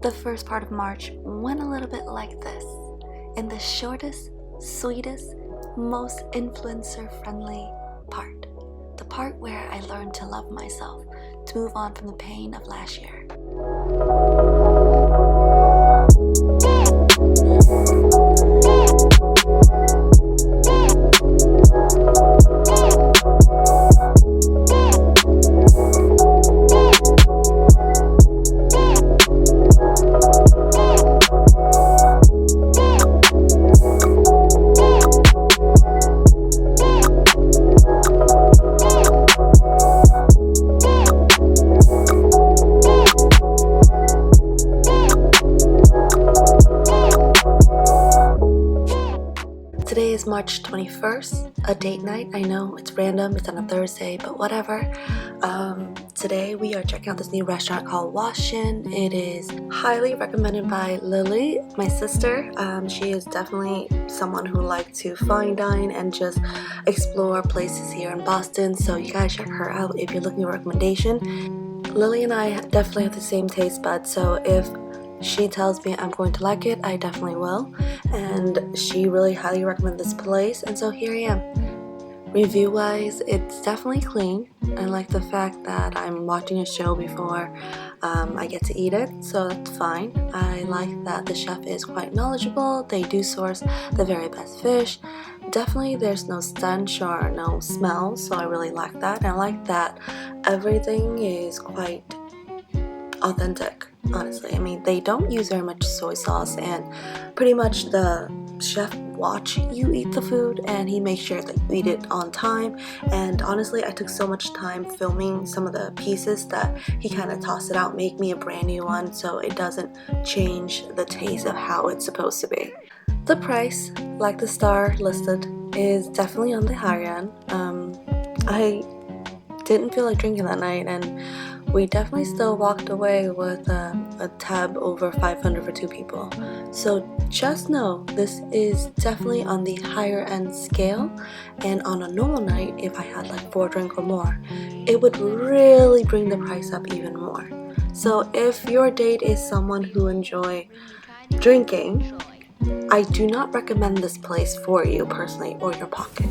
The first part of March went a little bit like this. In the shortest, sweetest, most influencer-friendly part. The part where I learned to love myself, to move on from the pain of last year. Today is March 21st, a date night. I know it's random, it's on a Thursday, but whatever. Today we are checking out this new restaurant called Washin. It is highly recommended by Lily, my sister. She is definitely someone who likes to fine dine and just explore places here in Boston, so you gotta check her out if you're looking for a recommendation. Lily and I definitely have the same taste buds, so if she tells me I'm going to like it, I definitely will. And she really highly recommended this place, and so here I am. Review wise, it's definitely clean. I like the fact that I'm watching a show before I get to eat it, so that's fine. I like that the chef is quite knowledgeable. They do source the very best fish. Definitely there's no stench or no smell, so I really like that. And I like that everything is quite authentic, honestly. I mean, they don't use very much soy sauce, and pretty much the chef watch you eat the food and he makes sure that you eat it on time. And honestly, I took so much time filming some of the pieces that he kind of tossed it out, make me a brand new one, so it doesn't change the taste of how it's supposed to be. The price, like the star listed, is definitely on the higher end. I didn't feel like drinking that night, and we definitely still walked away with a tab over $500 for 2 people. So just know this is definitely on the higher end scale, and on a normal night, if I had like 4 drinks or more, it would really bring the price up even more. So if your date is someone who enjoy drinking, I do not recommend this place for you personally or your pocket.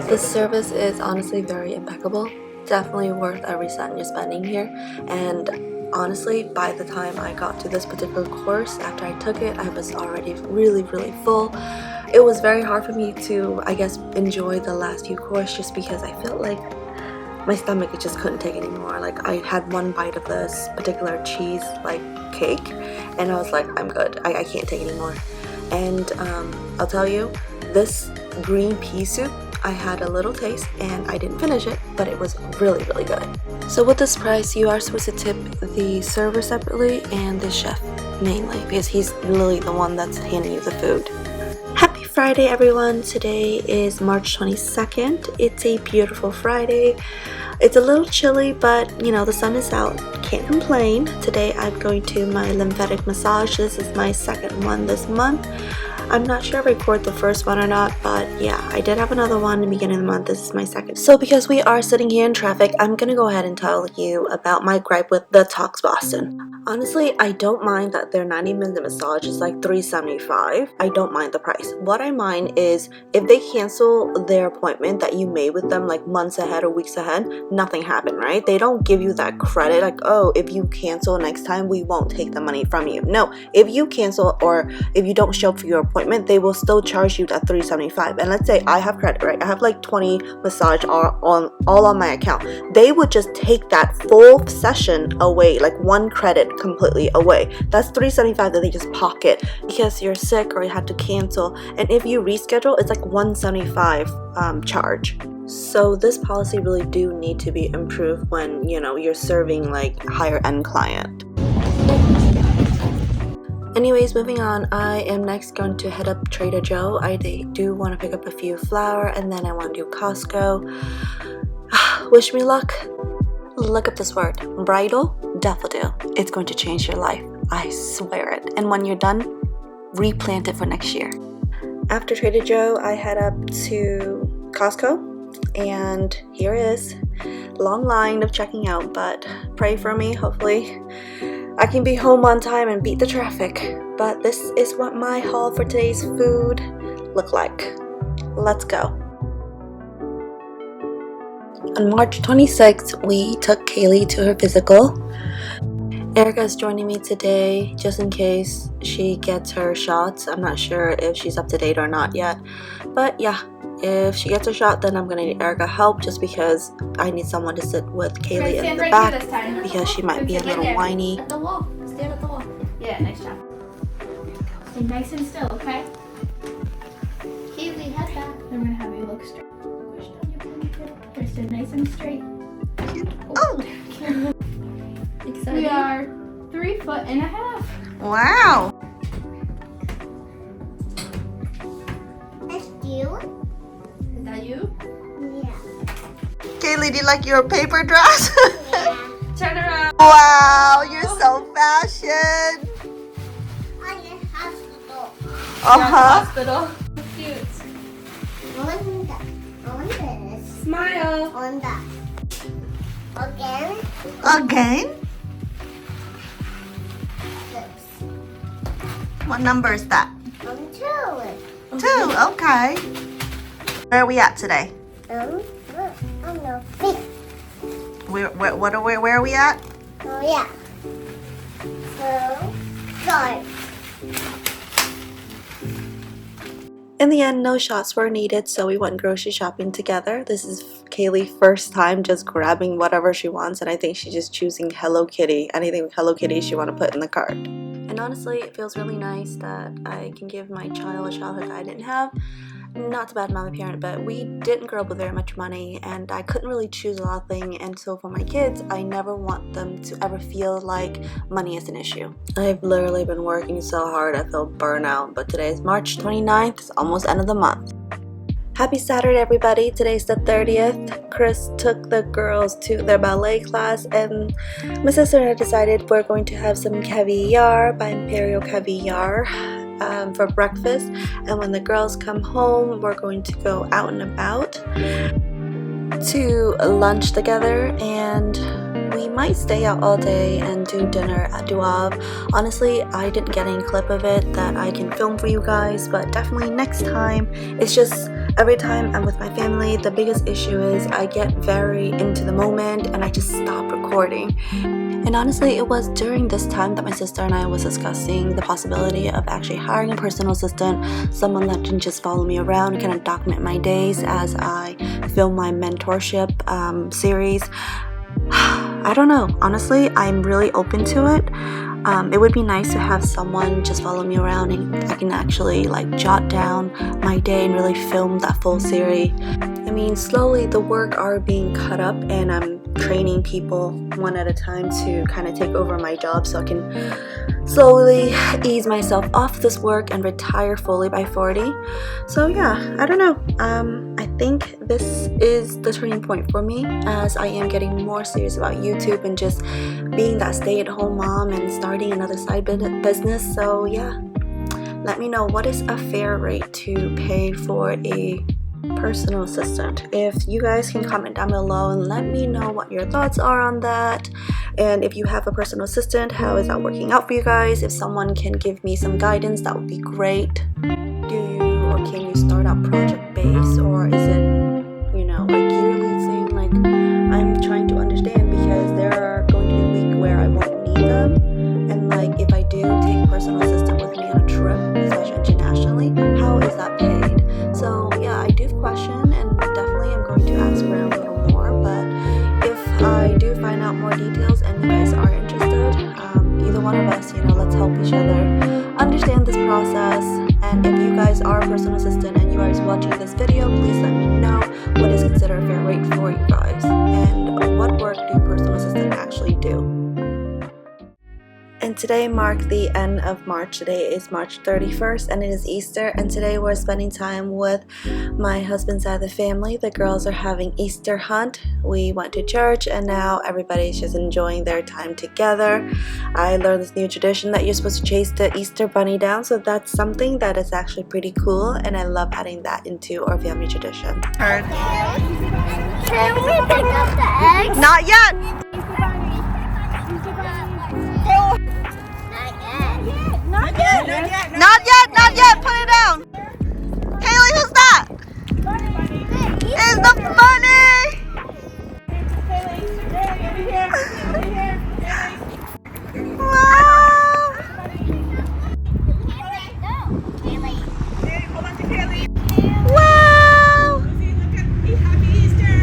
The service is honestly very impeccable. Definitely worth every cent you're spending here. And honestly, by the time I got to this particular course, after I took it, I was already really full. It was very hard for me to, I guess, enjoy the last few courses just because I felt like my stomach just couldn't take anymore. Like, I had one bite of this particular cheese like cake and I was like, I'm good, I can't take anymore. And I'll tell you, this green pea soup, I had a little taste and I didn't finish it, but it was really good. So with this price, you are supposed to tip the server separately and the chef mainly, because he's literally the one that's handing you the food. Happy Friday, everyone. Today is March 22nd. It's a beautiful Friday. It's a little chilly, but you know, the sun is out, can't complain. Today I'm going to my lymphatic massage. This is my second one this month. I'm not sure if I recorded the first one or not, but yeah, I did have another one in the beginning of the month. This is my second. So because we are sitting here in traffic, I'm gonna go ahead and tell you about my gripe with the Talks Boston. Honestly, I don't mind that their 90-minute massage is like $3.75. I don't mind the price. What I mind is if they cancel their appointment that you made with them like months ahead or weeks ahead, nothing happened, right? They don't give you that credit like, oh, if you cancel next time, we won't take the money from you. No, if you cancel or if you don't show up for your appointment, they will still charge you that $3.75. And let's say I have credit, right? I have like 20 massage all on my account. They would just take that full session away, like one credit completely away. That's $3.75 that they just pocket because you're sick or you had to cancel. And if you reschedule, it's like $175 charge. So this policy really do need to be improved when, you know, you're serving like higher end client. Anyways, moving on, I am next going to head up Trader Joe. I do want to pick up a few flour, and then I want to do Costco. Wish me luck. Look up this word, bridal daffodil. It's going to change your life, I swear it. And when you're done, replant it for next year. After Trader Joe, I head up to Costco, and here is long line of checking out, but pray for me. Hopefully I can be home on time and beat the traffic. But this is what my haul for today's food look like. Let's go. On March 26th, we took Kaylee to her physical. Erica's joining me today just in case she gets her shots. I'm not sure if she's up to date or not yet. But yeah, if she gets her shot, then I'm going to need Erica help just because I need someone to sit with Kaylee in the back because she might be a little whiny. At the wall. Stand at the wall. Yeah, nice job. Stay nice and still, okay? Kaylee, head back. I'm going to have you look straight. Push down your ponytail. Okay, stay nice and straight. Oh! Excited? We are 3.5 feet. Wow! That's you? Is that you? Yeah. Kaylee, do you like your paper dress? Yeah. Turn around. Wow, you're so fashion! On the hospital. Hospital. Cute. On that. On this. Smile. On that. Again. Again? This. What number is that? On two. 2, okay. Where are we at today? On the fifth. Where are we at? Oh yeah. So, start. In the end, no shots were needed, so we went grocery shopping together. This is Kaylee's first time just grabbing whatever she wants, and I think she's just choosing Hello Kitty. Anything with Hello Kitty she want to put in the cart. And honestly, it feels really nice that I can give my child a childhood I didn't have. Not to badmouth my parent, but we didn't grow up with very much money, and I couldn't really choose a lot of things. And so for my kids, I never want them to ever feel like money is an issue. I've literally been working so hard, I feel burnout. But today is March 29th, it's almost end of the month. Happy Saturday, everybody. Today's the 30th. Chris took the girls to their ballet class, and my sister and I decided we're going to have some caviar by Imperial Caviar for breakfast. And when the girls come home, we're going to go out and about to lunch together, and we might stay out all day and do dinner at Duab. Honestly, I didn't get any clip of it that I can film for you guys, but definitely next time. It's just every time I'm with my family, the biggest issue is I get very into the moment and I just stop recording. And honestly, it was during this time that my sister and I was discussing the possibility of actually hiring a personal assistant, someone that can just follow me around, kind of document my days as I film my mentorship series. I don't know. Honestly, I'm really open to it. It would be nice to have someone just follow me around and I can actually like jot down my day and really film that full series. I mean, slowly the work are being cut up and I'm training people one at a time to kind of take over my job so I can slowly ease myself off this work and retire fully by 40. So yeah, I don't know. I think this is the turning point for me, as I am getting more serious about YouTube and just being that stay-at-home mom and starting another side business. So yeah, let me know, what is a fair rate to pay for a personal assistant? If you guys can comment down below and let me know what your thoughts are on that. And if you have a personal assistant, how is that working out for you guys? If someone can give me some guidance, that would be great. Do you, or can you start out project based, or is it, you know, like yearly thing? Like, I'm trying to understand, because there are going to be a week where I won't need them, and like if I do take a personal assistant with me on a trip, especially internationally, how is that paid? So yeah, I do question, and definitely I'm going to ask around a little more. But if I do find out more details and you guys are interested, either one of us, you know, let's help each other understand this process. And if you guys are a personal assistant and you guys watching this video, please let me know what is considered a fair rate for you guys, and what work do personal assistants actually do. And today marked the end of March. Today is March 31st and it is Easter, and today we're spending time with my husband's side of the family. The girls are having Easter hunt. We went to church and now everybody's just enjoying their time together. I learned this new tradition that you're supposed to chase the Easter bunny down, so that's something that is actually pretty cool, and I love adding that into our family tradition. Can we pick up the eggs? Not yet! Not yet, put it down. Kaylee, who's that? It's the bunny. Wow. Wow. Happy Easter!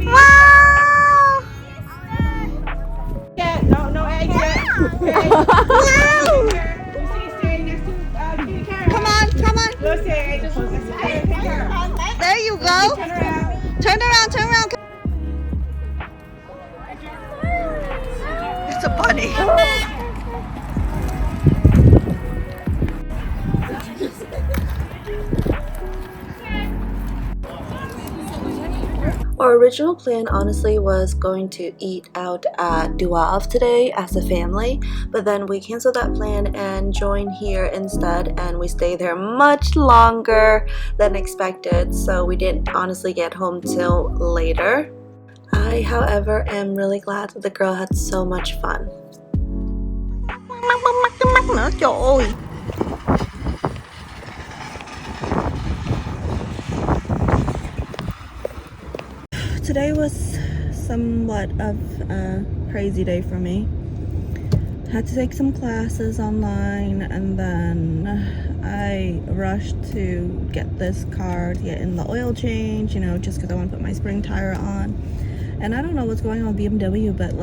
Wow. No eggs yet. Come on. There you go. Turn around. It's a bunny. Our original plan honestly was going to eat out at Luvableviet today as a family, but then we canceled that plan and joined here instead, and we stayed there much longer than expected, so we didn't honestly get home till later. I, however, am really glad that the girl had so much fun. Trời ơi. Today was somewhat of a crazy day for me. Had to take some classes online, and then I rushed to get this car to get in the oil change, you know, just because I want to put my spring tire on. And I don't know what's going on with BMW, but